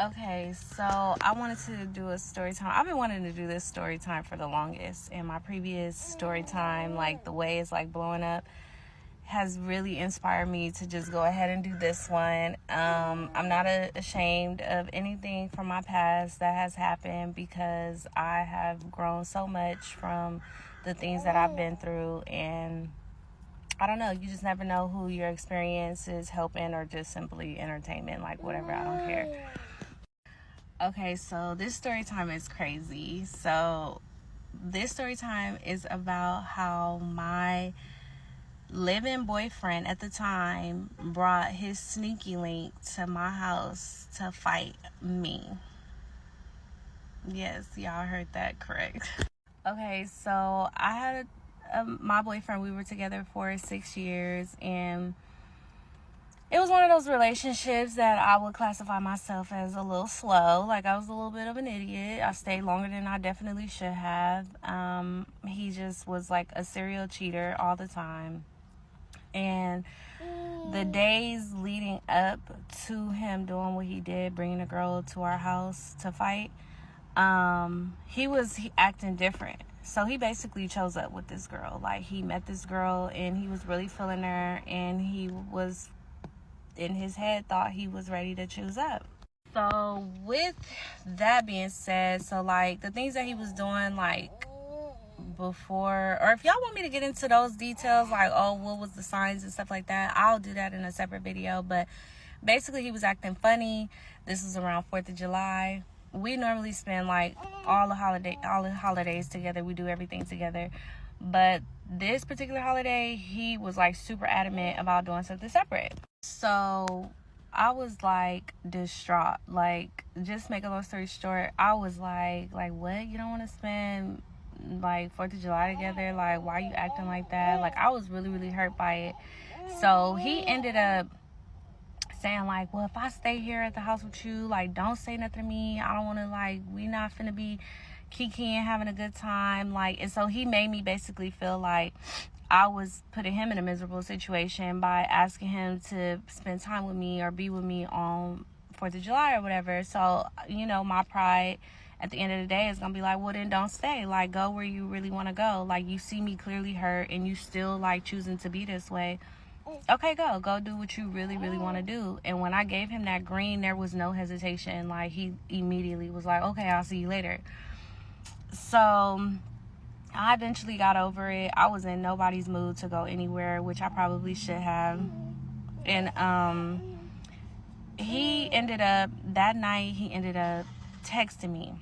Okay, so I wanted to do a story time. I've been wanting to do this story time for the longest, and my previous story time, like the way it's like blowing up, has really inspired me to just go ahead and do this one. I'm not ashamed of anything from my past that has happened because I have grown so much from the things that I've been through, and I don't know, you just never know who your experience is helping or just simply entertainment, like whatever, I don't care. Okay, so this story time is crazy. So this story time is about how my live-in boyfriend at the time brought his sneaky link to my house to fight me. Yes, y'all heard that correct. Okay, so I had my boyfriend. We were together for 6 years, and it was one of those relationships that I would classify myself as a little slow. Like, I was a little bit of an idiot. I stayed longer than I definitely should have. He just was like a serial cheater all the time. And the days leading up to him doing what he did, bringing a girl to our house to fight, he was acting different. So he basically chose up with this girl. Like, he met this girl and he was really feeling her, and he was in his head thought he was ready to choose up. So with that being said, so like the things that he was doing, like before, or if y'all want me to get into those details, like, oh, what was the signs and stuff like that, I'll do that in a separate video. But basically, he was acting funny. This was around 4th of July. We normally spend like all the holidays together. We do everything together. But this particular holiday, he was like super adamant about doing something separate. So I was like distraught. Like, just make a long story short, I was like what? You don't want to spend like 4th of July together? Like, why are you acting like that? Like, I was really, really hurt by it. So he ended up saying like, well, if I stay here at the house with you, like, don't say nothing to me. I don't want to, like, we not finna be kikiing, having a good time. Like, and so he made me basically feel like I was putting him in a miserable situation by asking him to spend time with me or be with me on 4th of July or whatever. So, you know, my pride at the end of the day is gonna be like, well, then don't stay. Like, go where you really want to go. Like, you see me clearly hurt and you still like choosing to be this way. Okay, go do what you really, really want to do. And when I gave him that green, there was no hesitation. Like, he immediately was like, okay, I'll see you later. So I eventually got over it. I was in nobody's mood to go anywhere, which I probably should have. And that night he ended up texting me.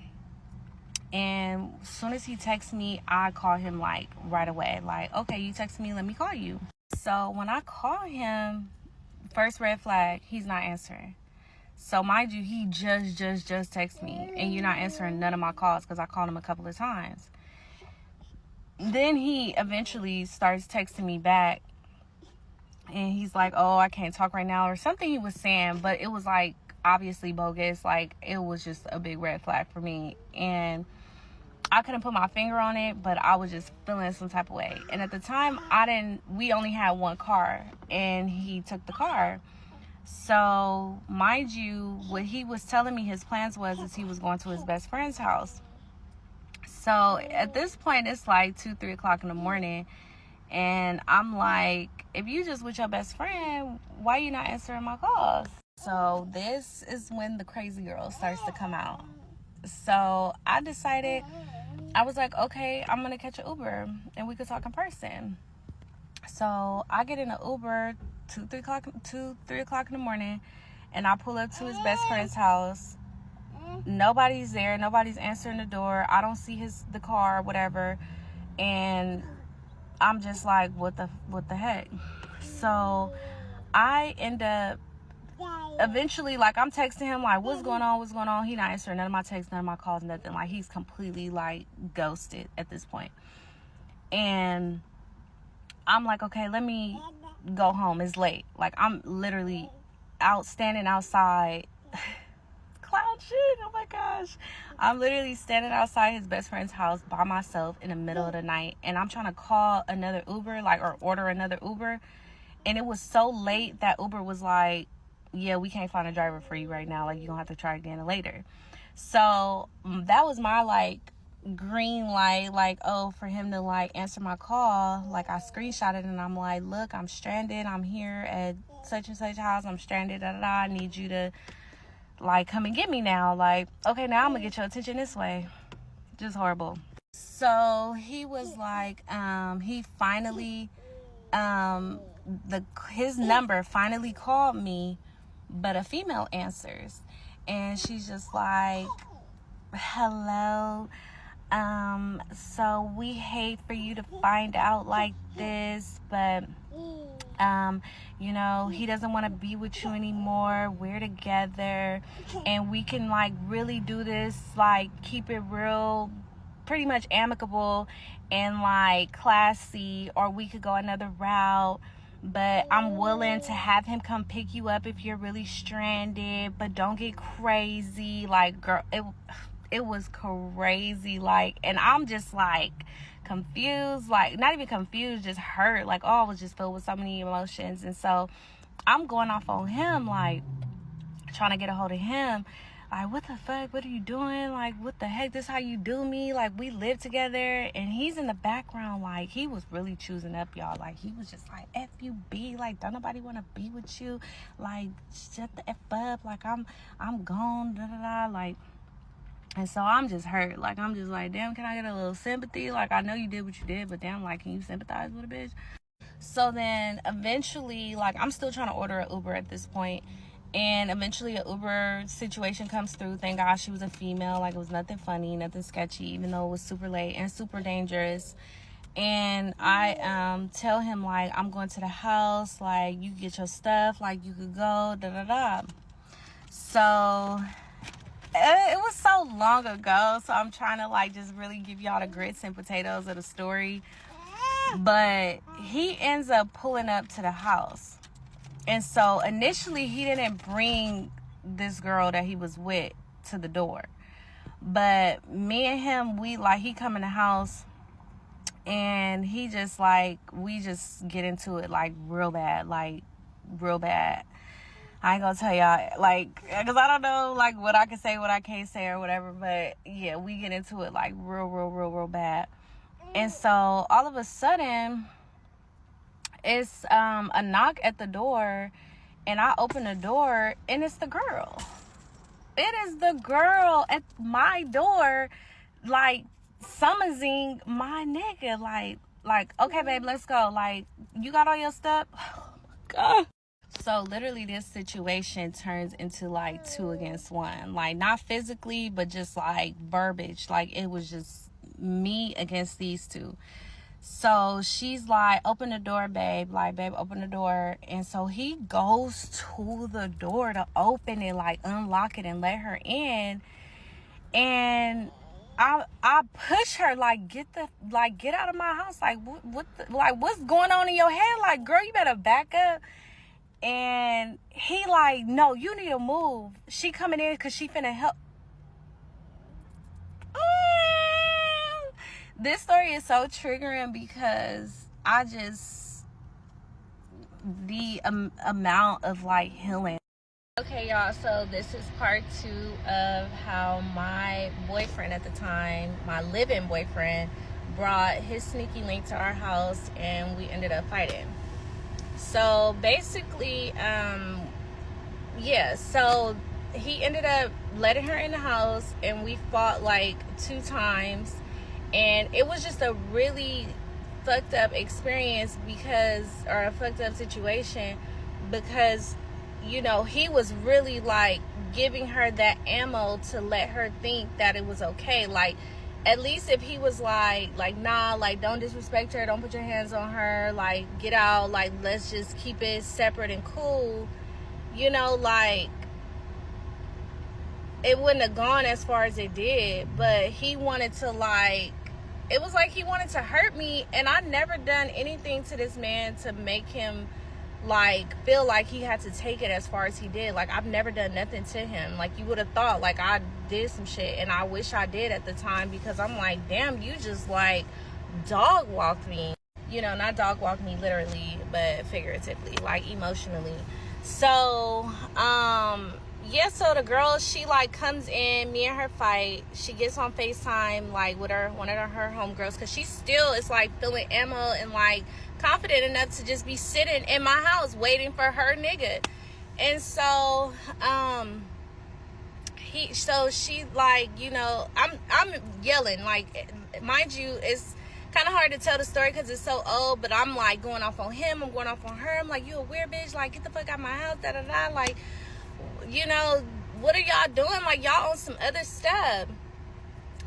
And as soon as he texted me, I called him like right away. Like, okay, you texted me, let me call you. So when I call him, first red flag, he's not answering. So mind you, he just texted me, and you're not answering none of my calls because I called him a couple of times. Then he eventually starts texting me back, and he's like, oh, I can't talk right now, or something he was saying, but it was like obviously bogus. Like, it was just a big red flag for me, and I couldn't put my finger on it, but I was just feeling some type of way. And at the time, we only had one car, and he took the car. So mind you, what he was telling me his plans is he was going to his best friend's house. So at this point, it's like 2-3 o'clock in the morning, and I'm like, if you just with your best friend, why you not answering my calls? So this is when the crazy girl starts to come out. So I decided, I was like, okay, I'm gonna catch an Uber and we could talk in person. So I get in an Uber 2-3 o'clock in the morning, and I pull up to his best friend's house. Nobody's there, nobody's answering the door. I don't see the car, whatever, and I'm just like, what the heck? So I end up eventually, like, I'm texting him like, what's going on? He not answering none of my texts, none of my calls, nothing. Like, he's completely like ghosted at this point. And I'm like, okay, let me go home, it's late. Like, I'm literally standing outside clown shit, oh my gosh, I'm literally standing outside his best friend's house by myself in the middle of the night, and I'm trying to call another Uber, like, or order another Uber, and it was so late that Uber was like, yeah, we can't find a driver for you right now. Like, you're gonna have to try again later. So that was my like green light, like, oh, for him to like answer my call. Like, I screenshotted and I'm like, look, I'm stranded, I'm here at such and such house, I'm stranded, da da da, I need you to like come and get me now. Like, okay, now I'm gonna get your attention this way. Just horrible. So he was like, he finally his number finally called me, but a female answers, and she's just like, hello, so we hate for you to find out like this, but you know, he doesn't want to be with you anymore, we're together, and we can like really do this, like keep it real, pretty much amicable and like classy, or we could go another route, but I'm willing to have him come pick you up if you're really stranded, but don't get crazy. Like, girl, it was crazy. Like, and I'm just like confused, like not even confused, just hurt. Like, oh, I was just filled with so many emotions. And so I'm going off on him, like trying to get a hold of him. Like, what the fuck? What are you doing? Like, what the heck? This how you do me? Like, we live together. And he's in the background, like, he was really choosing up, y'all. Like, he was just like, F you, B. Like, don't nobody want to be with you. Like, shut the F up. Like, I'm gone, da da da. Like, and so I'm just hurt. Like, I'm just like, damn, can I get a little sympathy? Like, I know you did what you did, but damn, like, can you sympathize with a bitch? So then eventually, like, I'm still trying to order an Uber at this point. And eventually an Uber situation comes through. Thank God she was a female. Like, it was nothing funny, nothing sketchy, even though it was super late and super dangerous. And I tell him, like, I'm going to the house. Like, you get your stuff. Like, you could go, da-da-da. So it was so long ago. So I'm trying to, like, just really give y'all the grits and potatoes of the story. But he ends up pulling up to the house. And so initially he didn't bring this girl that he was with to the door. But me and him, he come in the house and he just like, we just get into it like real bad, like real bad. I ain't gonna tell y'all, like, because I don't know like what I can say, what I can't say or whatever. But yeah, we get into it like real bad. And so all of a sudden, it's a knock at the door, and I open the door, and it's the girl. It is the girl at my door, like summoning my nigga, like, okay, babe, let's go. Like, you got all your stuff? Oh my God. So literally this situation turns into like 2 against 1, like not physically, but just like verbiage. Like, it was just me against these two. So she's like, open the door, babe. Like, babe, open the door. And so he goes to the door to open it, like unlock it and let her in. And I push her, like, get out of my house. Like, what's going on in your head? Like, girl, you better back up. And he like, no, you need to move. She coming in because she finna help. This story is so triggering because the amount of like healing. Okay, y'all, so this is part 2 of how my boyfriend at the time, my live-in boyfriend, brought his sneaky link to our house and we ended up fighting. So basically, so he ended up letting her in the house and we fought like 2 times. And it was just a really fucked up experience or a fucked up situation because, you know, he was really like giving her that ammo to let her think that it was okay. Like, at least if he was like, nah, like, don't disrespect her, don't put your hands on her, like, get out, like, let's just keep it separate and cool, you know, like, it wouldn't have gone as far as it did. But he wanted to, like, it was like he wanted to hurt me, and I never done anything to this man to make him like feel like he had to take it as far as he did. Like, I've never done nothing to him. Like, you would have thought like I did some shit, and I wish I did at the time, because I'm like, damn, you just like dog walked me, you know, not dog walked me literally but figuratively, like emotionally. So, yeah, so the girl, she like comes in, me and her fight. She gets on FaceTime like with one of her homegirls, because she still is like feeling ammo and like confident enough to just be sitting in my house waiting for her nigga. And so, she like, I'm yelling, like, mind you, it's kind of hard to tell the story because it's so old, but I'm like going off on him, I'm going off on her, I'm like, you a weird bitch, like, get the fuck out of my house, da da da, like, what are y'all doing, like, y'all on some other stuff.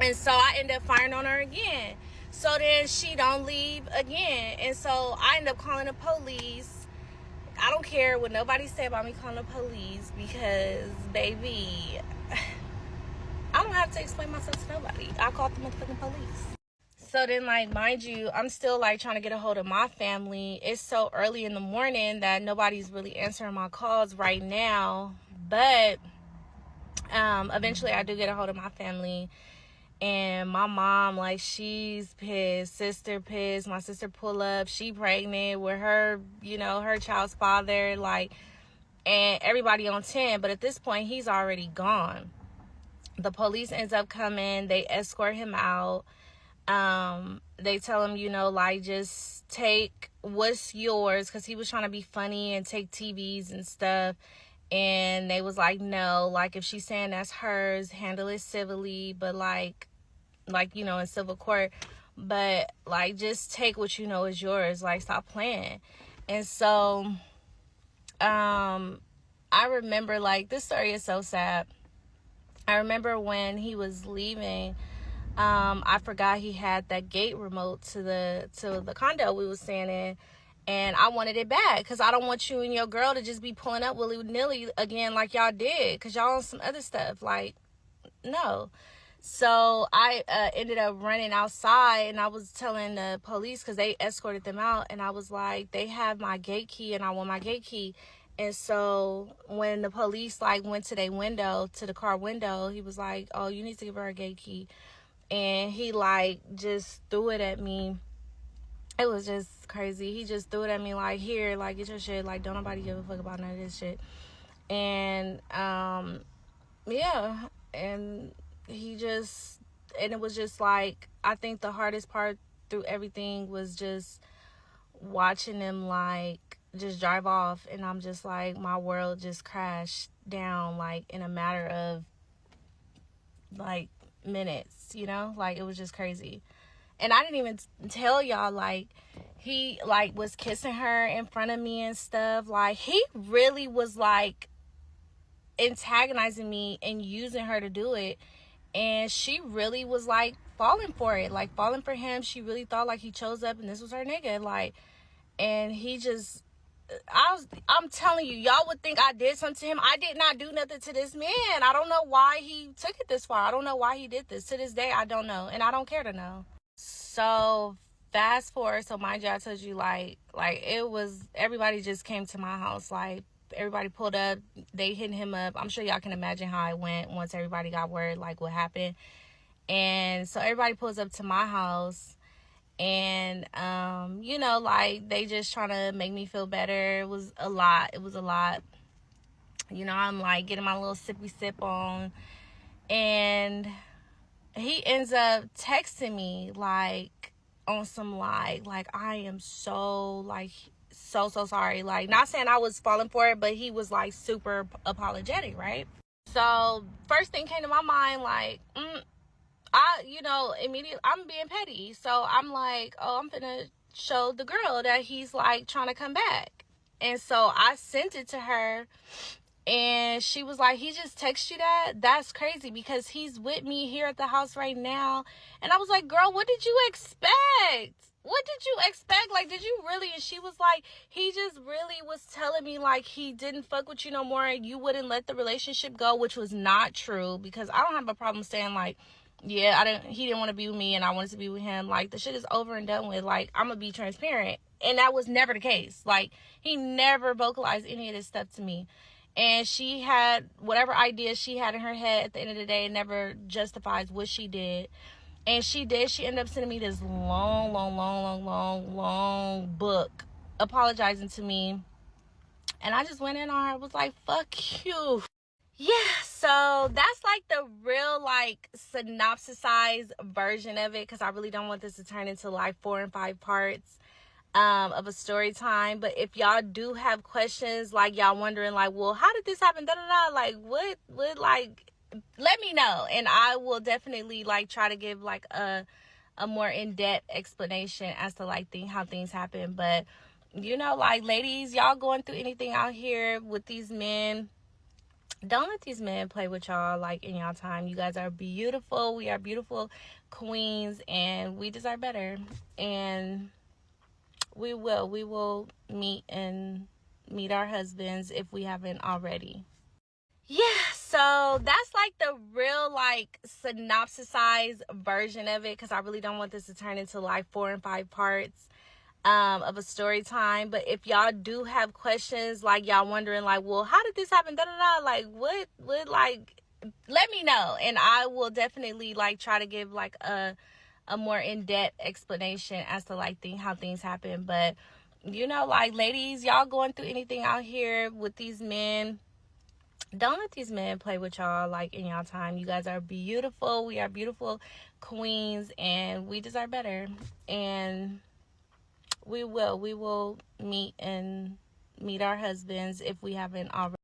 And so I end up firing on her again. So then she don't leave again, and so I end up calling the police. I don't care what nobody say about me calling the police, because baby, I don't have to explain myself to nobody. I called the motherfucking police. So then, like, mind you, I'm still like trying to get a hold of my family. It's so early in the morning that nobody's really answering my calls right now. But eventually I do get a hold of my family. And my mom, like, she's pissed. Sister pissed. My sister pull up. She pregnant with her, her child's father. Like, and everybody on 10. But at this point, he's already gone. The police ends up coming. They escort him out. They tell him, like, just take what's yours, because he was trying to be funny and take TVs and stuff. And they was like, no, like, if she's saying that's hers, handle it civilly, but like, in civil court, but like, just take what you know is yours, like, stop playing. And so, I remember, like, this story is so sad. I remember when he was leaving, I forgot he had that gate remote to the condo we was staying in, and I wanted it back, because I don't want you and your girl to just be pulling up willy-nilly again like y'all did, because y'all on some other stuff. Like, no. So I ended up running outside, and I was telling the police, because they escorted them out, and I was like, they have my gate key and I want my gate key. And so when the police like went to their window, to the car window, he was like, oh, you need to give her a gate key. And he like just threw it at me. It was just crazy. He just threw it at me like, here, like, get your shit, like, don't nobody give a fuck about none of this shit. And yeah, and it was just like, I think the hardest part through everything was just watching him like just drive off, and I'm just like, my world just crashed down like in a matter of like minutes, like, it was just crazy. And I didn't even tell y'all, like, he like was kissing her in front of me and stuff. Like, he really was like antagonizing me and using her to do it, and she really was like falling for it, like falling for him. She really thought like he chose up and this was her nigga, like. And he just, I'm telling you, y'all would think I did something to him. I did not do nothing to this man. I don't know why he took it this far. I don't know why he did this. To this day, I don't know, and I don't care to know. So fast forward, so mind you, I told you, like it was, everybody just came to my house, like, everybody pulled up, they hitting him up. I'm sure y'all can imagine how it went once everybody got word, like, what happened. And so everybody pulls up to my house, and like, they just trying to make me feel better. It was a lot. I'm like getting my little sippy sip on, and he ends up texting me like on some like, I am so like so sorry, like, not saying I was falling for it, but he was like super apologetic, right? So first thing came to my mind, like, immediately, I'm being petty. So I'm like, oh, I'm gonna show the girl that he's like trying to come back. And so I sent it to her, and she was like, he just texted you that? That's crazy, because he's with me here at the house right now. And I was like, girl, what did you expect? What did you expect? Like, did you really? And she was like, he just really was telling me like he didn't fuck with you no more, and you wouldn't let the relationship go, which was not true, because I don't have a problem saying like, yeah, he didn't want to be with me and I wanted to be with him. Like, the shit is over and done with. Like, I'm gonna be transparent. And that was never the case. Like, he never vocalized any of this stuff to me. And she had whatever ideas she had in her head, at the end of the day, it never justifies what she did. And she ended up sending me this long book apologizing to me And I just went in on her, was like, fuck you. Yeah, so that's like the real like synopsisized version of it, because I really don't want this to turn into like 4 and 5 parts of a story time. But if y'all do have questions, like y'all wondering like, well, how did this happen, da da da, like what like, let me know, and I will definitely like try to give like a more in-depth explanation as to like how things happen. But you know, like, ladies, y'all going through anything out here with these men, don't let these men play with y'all like in y'all time. You guys are beautiful. We are beautiful queens, and we deserve better. And we will meet our husbands if we haven't already. Yeah, so that's like the real like synopsisized version of it, because I really don't want this to turn into like 4 and 5 parts of a story time. But if y'all do have questions, like y'all wondering like, well, how did this happen, da da da, like what like, let me know, and I will definitely like try to give like a more in-depth explanation as to like how things happen. But you know, like, ladies, y'all going through anything out here with these men, don't let these men play with y'all like in y'all time. You guys are beautiful. We are beautiful queens, and we deserve better. And we will meet our husbands if we haven't already.